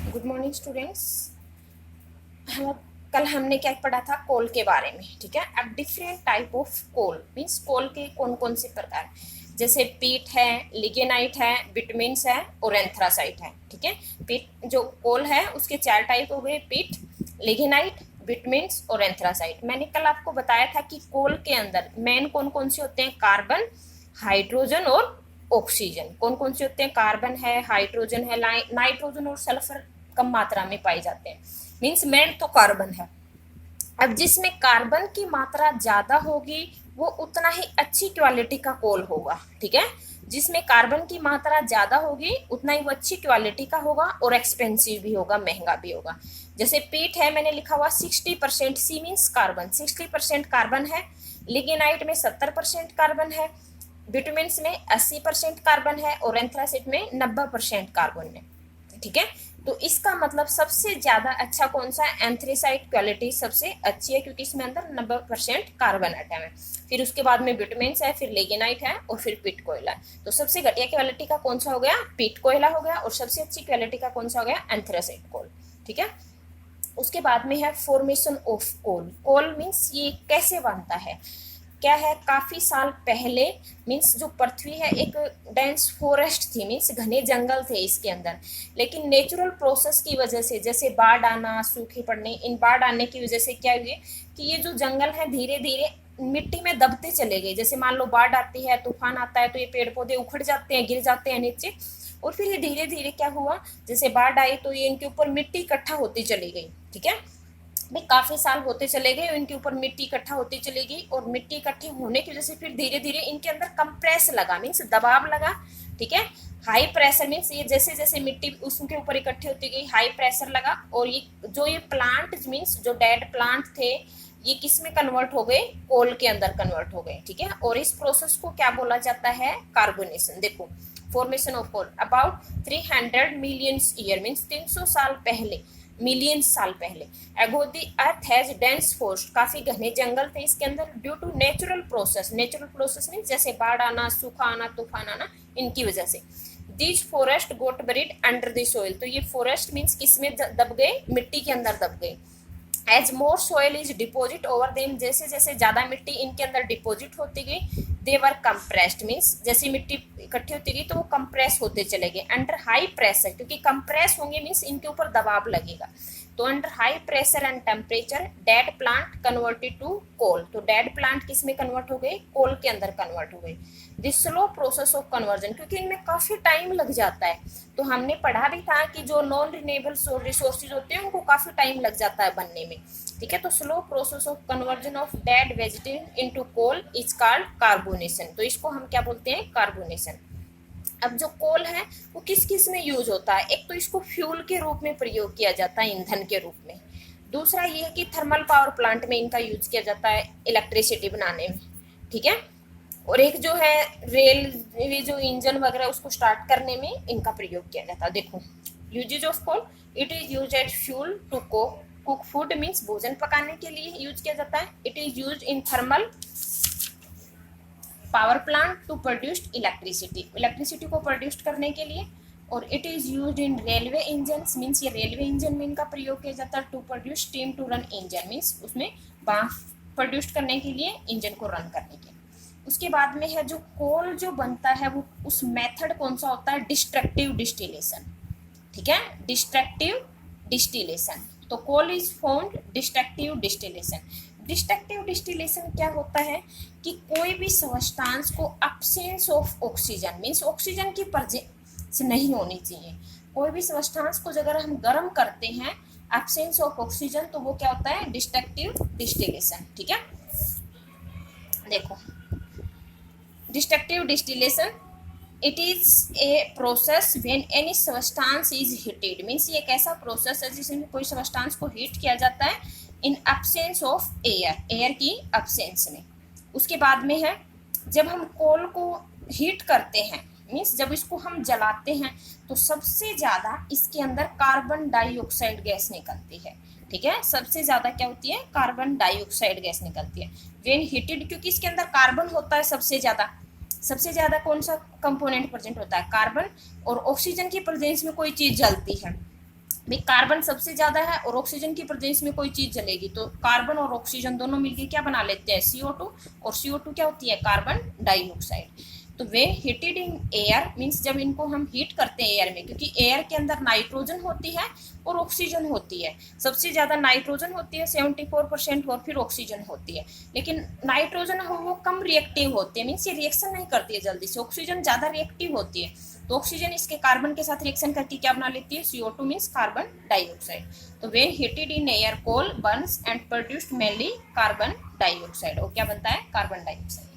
Good morning students. हम कल हमने क्या पढ़ा था कोल के बारे में। ठीक है, अब different type of coal means coal के कौन कौन से प्रकार, जैसे पीट है, लिग्नाइट है, बिटुमेन्स है और एंथ्रासाइट है। ठीक है, पीट जो कोल है उसके चार टाइप हो गए, पीट, लिग्नाइट, बिटुमेन्स और एंथ्रासाइट। मैंने कल आपको बताया था कि कोल के अंदर मेन कौन कौन से होते हैं, कार्बन, हाइड्रोजन और ऑक्सीजन। कौन कौन से होते हैं, कार्बन है, हाइड्रोजन है, नाइट्रोजन और सल्फर कम मात्रा में पाए जाते हैं। मीन्स मेन तो कार्बन है। अब जिसमें कार्बन की मात्रा ज्यादा होगी वो उतना ही अच्छी क्वालिटी का कोल होगा। ठीक है, जिसमें कार्बन की मात्रा ज्यादा होगी उतना ही वो अच्छी क्वालिटी का होगा और एक्सपेंसिव भी होगा, महंगा भी होगा। जैसे पीट है, मैंने लिखा हुआ 60%, सी मीन्स कार्बन, 60% कार्बन है। लिग्नाइट में 70% कार्बन है, बिटुमेन्स में 80% कार्बन है और एंथ्रासाइट में 90% कार्बन है। ठीक है, तो इसका मतलब सबसे ज्यादा अच्छा कौन सा है, एंथ्रेसाइट क्वालिटी सबसे अच्छी है क्योंकि इसमें अंदर 90% कार्बन आइटम है। फिर उसके बाद में बिटुमेन्स है, फिर लिग्नाइट है और फिर पीट कोयला है। तो सबसे घटिया क्वालिटी का कौन सा हो गया, पीट कोयला हो गया, और सबसे अच्छी क्वालिटी का कौन सा हो गया, एंथ्रेसाइट कोल। ठीक है, उसके बाद में है formation of coal. Coal means ये कैसे बनता है, क्या है, काफी साल पहले मीन्स जो पृथ्वी है एक डेंस फॉरेस्ट थी, मीन्स घने जंगल थे इसके अंदर। लेकिन नेचुरल प्रोसेस की वजह से, जैसे बाढ़ आना, सूखे पड़ने, इन बाढ़ आने की वजह से क्या हुए कि ये जो जंगल है धीरे धीरे मिट्टी में दबते चले गए। जैसे मान लो बाढ़ आती है, तूफान आता है तो ये पेड़ पौधे उखड़ जाते हैं, गिर जाते हैं नीचे। और फिर ये धीरे धीरे क्या हुआ, जैसे बाढ़ आई तो ये इनके ऊपर मिट्टी इकट्ठा होती चली गई। ठीक है, भाई काफी साल होते चले गए, इनके ऊपर मिट्टी इकट्ठा होती चली गई और मिट्टी इकट्ठी होने की वजह से फिर धीरे धीरे इनके अंदर कंप्रेस लगा, मीन्स दबाव लगा। ठीक है, हाई प्रेशर मीन्स ये जैसे जैसे मिट्टी उसके ऊपर इकट्ठी होती गई हाई प्रेशर लगा, और ये प्लांट मीन्स जो डेड प्लांट थे ये किस में कन्वर्ट हो गए, कोल के अंदर कन्वर्ट हो गए। ठीक है, और इस प्रोसेस को क्या बोला जाता है, कार्बोनेशन। देखो, formation of coal about 300 million year means 300 साल पहले, मिलियन साल पहले, ago the earth has dense forest, काफी घने जंगल थे इसके अंदर, due to natural process. Natural process means जैसे बाढ़ आना, सूखा आना, तूफान आना, इनकी वजह से this forest got buried under the soil. तो ये फॉरेस्ट मीन्स किसमें दब गए, मिट्टी के अंदर दब गए। As more soil is deposit over them, जैसे जैसे ज्यादा मिट्टी इनके अंदर डिपोजिट होती गई, दे वर कंप्रेस्ड मीन्स जैसी मिट्टी इकट्ठी होती गई तो वो कंप्रेस होते चले गए अंडर हाई प्रेशर, क्योंकि कंप्रेस होंगे मीन्स इनके ऊपर दबाव लगेगा। तो under high pressure and temperature dead plant converted to coal. तो डेड प्लांट किस में कन्वर्ट हो गए, कोल के अंदर कन्वर्ट हो गए। This slow process of conversion, क्योंकि इनमें काफी टाइम लग जाता है। तो हमने पढ़ा भी था कि जो नॉन रिन्यूएबल रिसोर्सेज होते हैं उनको काफी टाइम लग जाता है बनने में। ठीक है, तो slow process of conversion of dead vegetable into coal is called carbonation. तो इसको हम क्या बोलते हैं, कार्बोनेशन। अब जो कोल है वो किस किस में यूज होता है, एक तो इसको फ्यूल के रूप में प्रयोग किया जाता है, ईंधन के रूप में। दूसरा ये है कि थर्मल पावर प्लांट में इनका यूज किया जाता है इलेक्ट्रिसिटी बनाने में। ठीक है, और एक जो है रेल जो इंजन वगैरह उसको स्टार्ट करने में इनका प्रयोग किया जाता है। देखो, usages of coal, it is use as fuel to cook food means भोजन पकाने के लिए यूज किया जाता है। It is use in thermal power plant to produce electricity, electricity को प्रोड्यूस करने के लिए। और it is use in railway engine means ये रेलवे इंजन में इनका प्रयोग किया जाता है। To produce steam to run engine means उसमें भाप प्रोड्यूस करने के लिए, इंजन को रन करने के लिए। उसके बाद में है जो कोल जो बनता है वो उस मेथड कौन सा होता है, डिस्ट्रक्टिव डिस्टिलेशन। ठीक है, डिस्ट्रक्टिव डिस्टिलेशन। तो coal is formed destructive distillation. Destructive distillation क्या होता है कि कोई भी सब्सटेंस को absence of oxygen means oxygen की प्रेजेंस नहीं होनी चाहिए। कोई भी सब्सटेंस को अगर हम गर्म करते हैं अब्सेंस ऑफ ऑक्सीजन तो वो क्या होता है, डिस्ट्रक्टिव डिस्टिलेशन। ठीक है, देखो, destructive distillation it is a process when any substance is heated means ये एक ऐसा प्रोसेस है जिसमें कोई सब्सटेंस को हीट किया जाता है इन अब्सेंस ऑफ एयर, एयर की अब्सेंस में। उसके बाद में है जब हम कोल को हीट करते हैं मीन्स जब इसको हम जलाते हैं तो सबसे ज्यादा इसके अंदर कार्बन डाइऑक्साइड गैस निकलती है। ठीक है, सबसे ज्यादा क्या होती है, कार्बन डाइऑक्साइड गैस निकलती है व्हेन हीटेड, क्योंकि इसके अंदर कार्बन होता है सबसे ज्यादा कौन सा कंपोनेंट प्रेजेंट होता है, कार्बन, और ऑक्सीजन की प्रेजेंस में कोई चीज जलती है भाई कार्बन सबसे ज्यादा है और ऑक्सीजन की प्रेजेंस में कोई चीज जलेगी तो कार्बन और ऑक्सीजन दोनों मिलके क्या बना लेते हैं, CO2। और CO2 क्या होती है, कार्बन डाइऑक्साइड। तो वे हीटेड इन एयर मीन्स जब इनको हम हीट करते हैं एयर में, क्योंकि एयर के अंदर नाइट्रोजन होती है और ऑक्सीजन होती है। सबसे ज्यादा नाइट्रोजन होती है 74% और फिर ऑक्सीजन होती है। लेकिन नाइट्रोजन हो वो कम रिएक्टिव होती है, मीन्स ये रिएक्शन नहीं करती है जल्दी से। ऑक्सीजन ज्यादा रिएक्टिव होती है, तो ऑक्सीजन इसके कार्बन के साथ रिएक्शन करके क्या बना लेती है, CO2 मीन्स कार्बन डाइऑक्साइड। तो when heated in air coal burns and produced mainly carbon dioxide, और क्या बनता है, कार्बन डाइऑक्साइड।